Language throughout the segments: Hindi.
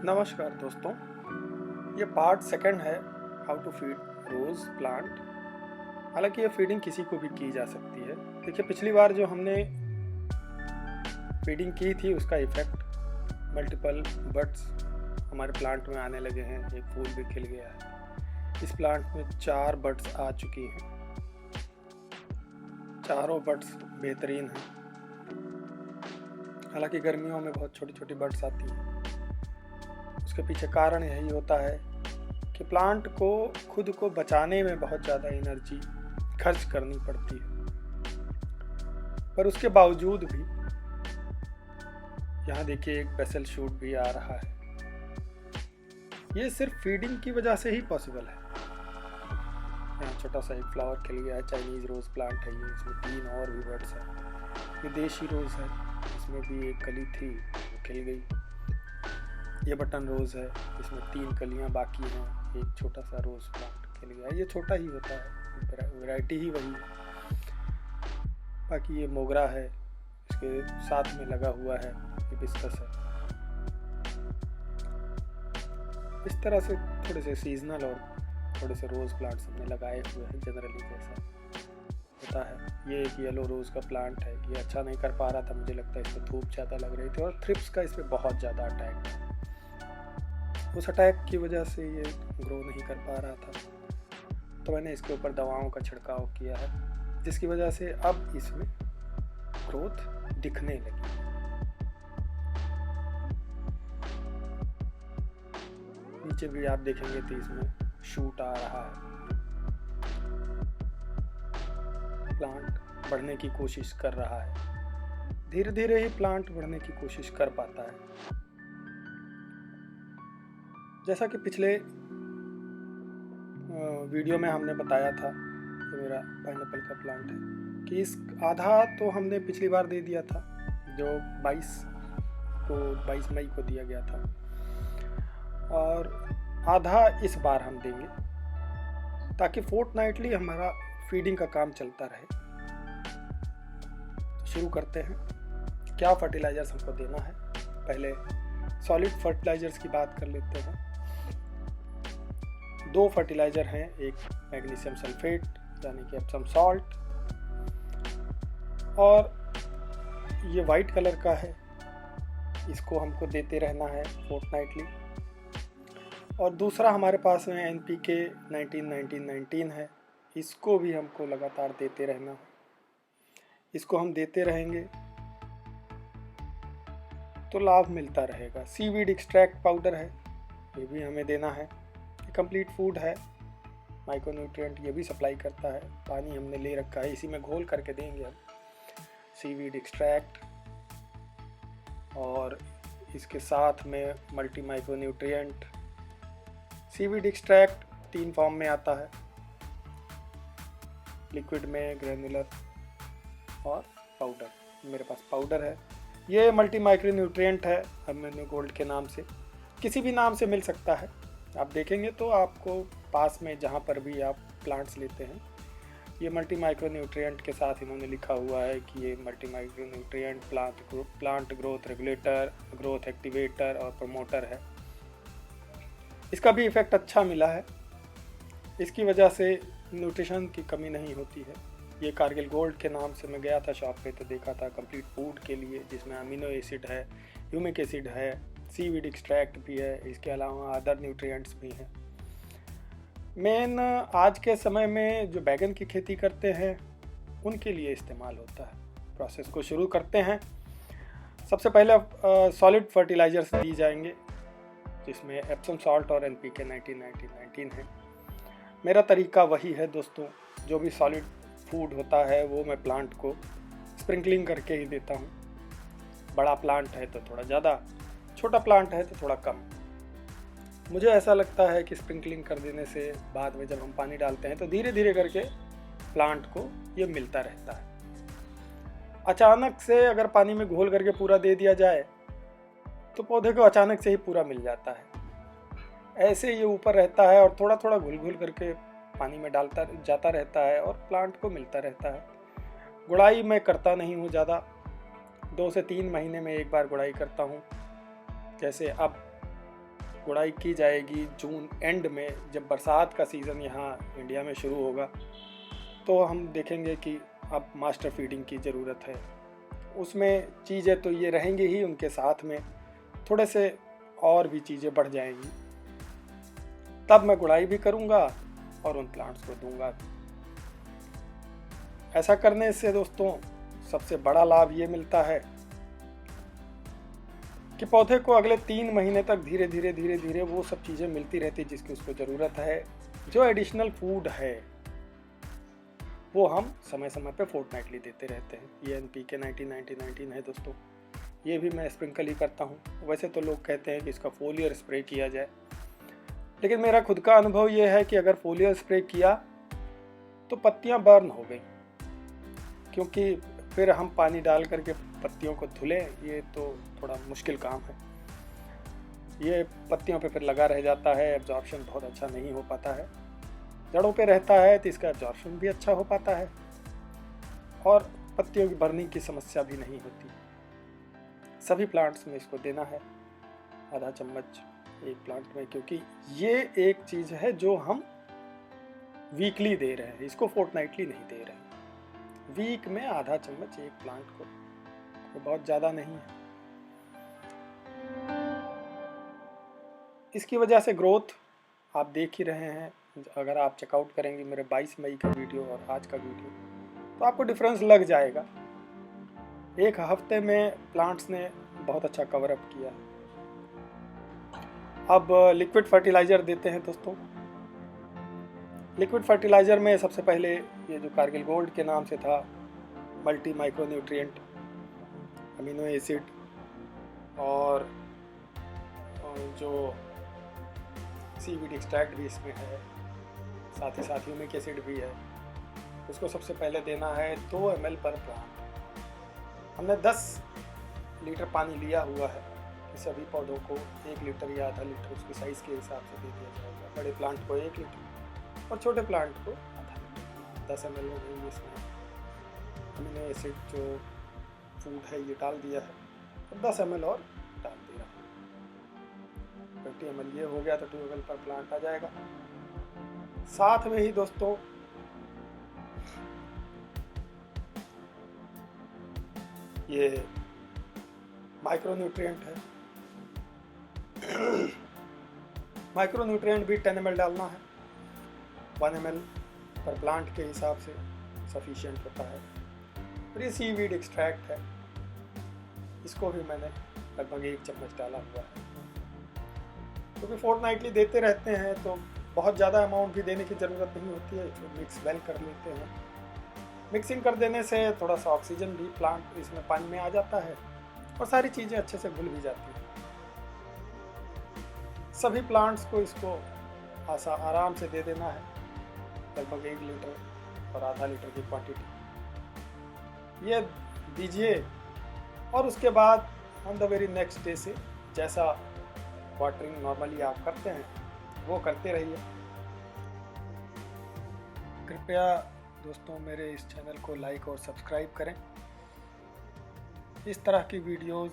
नमस्कार दोस्तों, ये पार्ट सेकंड है how to feed rose plant. हालांकि ये फीडिंग किसी को भी की जा सकती है। देखिए, पिछली बार जो हमने फीडिंग की थी उसका इफ़ेक्ट मल्टीपल बड्स हमारे प्लांट में आने लगे हैं। एक फूल भी खिल गया है। इस प्लांट में 4 बड्स आ चुकी हैं। चारों बड्स बेहतरीन हैं। हालांकि गर्मियों में बहुत छोटी छोटी बड्स आती हैं। उसके पीछे कारण यही होता है कि प्लांट को खुद को बचाने में बहुत ज़्यादा एनर्जी खर्च करनी पड़ती है। पर उसके बावजूद भी यहाँ देखिए एक बेसल शूट भी आ रहा है। ये सिर्फ फीडिंग की वजह से ही पॉसिबल है। यहाँ छोटा सा एक फ्लावर खिल गया है। चाइनीज़ रोज़ प्लांट है ये। इसमें 3 और भी बर्ड्स हैं। ये देशी रोज़ है। इसमें भी एक कली थी, वो खिल गई। ये बटन रोज़ है। इसमें 3 कलियां बाकी हैं। एक छोटा सा रोज़ प्लांट खिल गया है। ये छोटा ही होता है, वैरायटी ही वही है। बाकी ये मोगरा है, इसके साथ में लगा हुआ है हिबिस्कस है। इस तरह से थोड़े से सीजनल और थोड़े से रोज़ प्लांट्स हमने लगाए हुए हैं। जनरली जैसा होता है। ये एक येलो रोज़ का प्लांट है। ये अच्छा नहीं कर पा रहा था, मुझे लगता है इसमें धूप ज़्यादा लग रही थी और थ्रिप्स का इस पर बहुत ज़्यादा अटैक था। उस अटैक की वजह से ये ग्रो नहीं कर पा रहा था, तो मैंने इसके ऊपर दवाओं का छिड़काव किया है, जिसकी वजह से अब इसमें ग्रोथ दिखने लगी। नीचे भी आप देखेंगे तो इसमें शूट आ रहा है। प्लांट बढ़ने की कोशिश कर रहा है। धीरे धीरे ही प्लांट बढ़ने की कोशिश कर पाता है। जैसा कि पिछले वीडियो में हमने बताया था, ये मेरा पाइनएप्पल का प्लांट है, कि इस आधा तो हमने पिछली बार दे दिया था, जो 22 मई को दिया गया था, और आधा इस बार हम देंगे, ताकि फोर्टनाइटली हमारा फीडिंग का काम चलता रहे। तो शुरू करते हैं। क्या फर्टिलाइजर्स हमको देना है, पहले सॉलिड फर्टिलाइजर्स की बात कर लेते हैं। 2 फर्टिलाइज़र हैं, एक मैग्नीशियम सल्फेट यानी कि एप्सम सॉल्ट, और ये वाइट कलर का है। इसको हमको देते रहना है फोर्टनाइटली। और दूसरा हमारे पास में NPK 19-19-19 है। इसको भी हमको लगातार देते रहना है। इसको हम देते रहेंगे तो लाभ मिलता रहेगा। सीवीड एक्सट्रैक्ट पाउडर है, ये भी हमें देना है। कंप्लीट फूड है, माइक्रोन्यूट्रिएंट ये भी सप्लाई करता है। पानी हमने ले रखा है, इसी में घोल करके देंगे हम सीवीड एक्सट्रैक्ट, और इसके साथ में multi micronutrient. Seaweed extract 3 form में आता है, लिक्विड में, ग्रेनुलर और पाउडर। मेरे पास पाउडर है। ये मल्टी माइक्रोन्यूट्रिएंट है, अम्यूनो गोल्ड के नाम से, किसी भी नाम से मिल सकता है। आप देखेंगे तो आपको पास में जहाँ पर भी आप प्लांट्स लेते हैं, ये मल्टी माइक्रोन्यूट्रिएंट के साथ इन्होंने लिखा हुआ है कि ये multi micronutrient plant growth regulator, growth activator और प्रमोटर है। इसका भी इफ़ेक्ट अच्छा मिला है। इसकी वजह से न्यूट्रिशन की कमी नहीं होती है। ये कारगिल गोल्ड के नाम से मैं गया था शॉप पे, तो देखा था कंप्लीट फूड के लिए, जिसमें अमीनो एसिड है, ह्यूमिक एसिड है, सीवीड एक्सट्रैक्ट भी है, इसके अलावा अदर न्यूट्रिएंट्स भी हैं। मेन आज के समय में जो बैगन की खेती करते हैं उनके लिए इस्तेमाल होता है। प्रोसेस को शुरू करते हैं। सबसे पहले सॉलिड फर्टिलाइजर्स दिए जाएंगे, जिसमें एप्सम सॉल्ट और NPK 19-19-19 है। मेरा तरीका वही है दोस्तों, जो भी सॉलिड फूड होता है वो मैं प्लांट को स्प्रिंकलिंग करके ही देता हूँ। बड़ा प्लांट है तो थोड़ा ज़्यादा, छोटा प्लांट है तो थोड़ा कम। मुझे ऐसा लगता है कि स्प्रिंकलिंग कर देने से बाद में जब हम पानी डालते हैं तो धीरे धीरे करके प्लांट को ये मिलता रहता है। अचानक से अगर पानी में घोल करके पूरा दे दिया जाए तो पौधे को अचानक से ही पूरा मिल जाता है। ऐसे ये ऊपर रहता है और थोड़ा थोड़ा घुल घुल करके पानी में डालता जाता रहता है और प्लांट को मिलता रहता है। गुड़ाई मैं करता नहीं हूँ ज़्यादा, 2 से 3 महीने में एक बार गुड़ाई करता हूँ। जैसे अब गुड़ाई की जाएगी जून एंड में, जब बरसात का सीज़न यहाँ इंडिया में शुरू होगा, तो हम देखेंगे कि अब मास्टर फीडिंग की ज़रूरत है। उसमें चीज़ें तो ये रहेंगी ही, उनके साथ में थोड़े से और भी चीज़ें बढ़ जाएंगी। तब मैं गुड़ाई भी करूँगा और उन प्लांट्स को दूंगा। ऐसा करने से दोस्तों सबसे बड़ा लाभ ये मिलता है कि पौधे को अगले 3 महीने तक धीरे धीरे वो सब चीज़ें मिलती रहती जिसकी उसको ज़रूरत है। जो एडिशनल फूड है वो हम समय समय पे फोर्टनाइटली देते रहते हैं। ये NPK 90-90-19 है दोस्तों, ये भी मैं स्प्रिंकल ही करता हूँ। वैसे तो लोग कहते हैं कि इसका फोलियर स्प्रे किया जाए, लेकिन मेरा खुद का अनुभव ये है कि अगर फोलियर स्प्रे किया तो पत्तियाँ बर्न हो गई, क्योंकि फिर हम पानी डाल करके पत्तियों को धुलें, ये तो थोड़ा मुश्किल काम है। ये पत्तियों पे फिर लगा रह जाता है, एब्जॉर्प्शन बहुत अच्छा नहीं हो पाता है। जड़ों पे रहता है तो इसका एब्जॉर्प्शन भी अच्छा हो पाता है और पत्तियों की बर्निंग की समस्या भी नहीं होती। सभी प्लांट्स में इसको देना है आधा चम्मच एक प्लांट में, क्योंकि ये एक चीज़ है जो हम वीकली दे रहे हैं, इसको फोर्टनाइटली नहीं दे रहे हैं। वीक में आधा चम्मच एक प्लांट को, तो बहुत ज़्यादा नहीं है। इसकी वजह से ग्रोथ आप देख ही रहे हैं। अगर आप चेकआउट करेंगे मेरे 22 मई का वीडियो और आज का वीडियो, तो आपको डिफरेंस लग जाएगा। एक हफ्ते में प्लांट्स ने बहुत अच्छा कवर अप किया। अब लिक्विड फर्टिलाइज़र देते हैं दोस्तों। लिक्विड फर्टिलाइज़र में सबसे पहले ये जो कारगिल गोल्ड के नाम से था, multi micro nutrient, amino acid और जो सीवीड एक्सट्रैक्ट भी इसमें है, साथ ही साथ ह्यूमिक एसिड भी है। उसको सबसे पहले देना है 2 ml पर प्लांट। हमने 10 लीटर पानी लिया हुआ है कि सभी पौधों को 1 लीटर या आधा लीटर उसकी साइज़ के हिसाब से दे दिया जाएगा। बड़े प्लांट को 1 लीटर और छोटे प्लांट को आधा लीटर। 10 ml में इसमें अमीनो एसिड जो फूड है ये डाल दिया है और 10 ml और डाल दिया। 20 ml ये हो गया तो 2 ml पर प्लांट आ जाएगा। साथ में ही दोस्तों ये माइक्रोन्यूट्रिएंट है। माइक्रोन्यूट्रिएंट भी 10 ml डालना है। 1 ml पर प्लांट के हिसाब से सफिशिएंट होता है। और ये सीवीड एक्सट्रैक्ट है, इसको भी मैंने लगभग 1 चम्मच डाला हुआ है। क्योंकि फोर्टनाइटली देते रहते हैं तो बहुत ज़्यादा अमाउंट भी देने की ज़रूरत नहीं होती है, तो मिक्स वेल कर लेते हैं। मिक्सिंग कर देने से थोड़ा सा ऑक्सीजन भी प्लांट इसमें पानी में आ जाता है और सारी चीज़ें अच्छे से घुल भी जाती हैं। सभी प्लांट्स को इसको आराम से दे देना है, लगभग 1 लीटर और आधा लीटर की क्वांटिटी ये दीजिए। और उसके बाद on the very next day से जैसा वाटरिंग नॉर्मली आप करते हैं वो करते रहिए। कृपया दोस्तों मेरे इस चैनल को लाइक और सब्सक्राइब करें। इस तरह की वीडियोस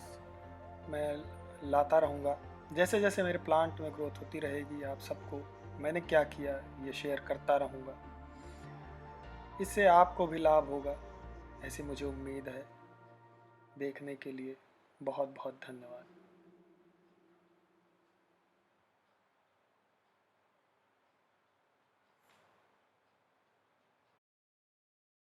मैं लाता रहूँगा। जैसे जैसे मेरे प्लांट में ग्रोथ होती रहेगी, आप सबको मैंने क्या किया ये शेयर करता रहूँगा। इससे आपको भी लाभ होगा, ऐसी मुझे उम्मीद है। देखने के लिए बहुत बहुत धन्यवाद।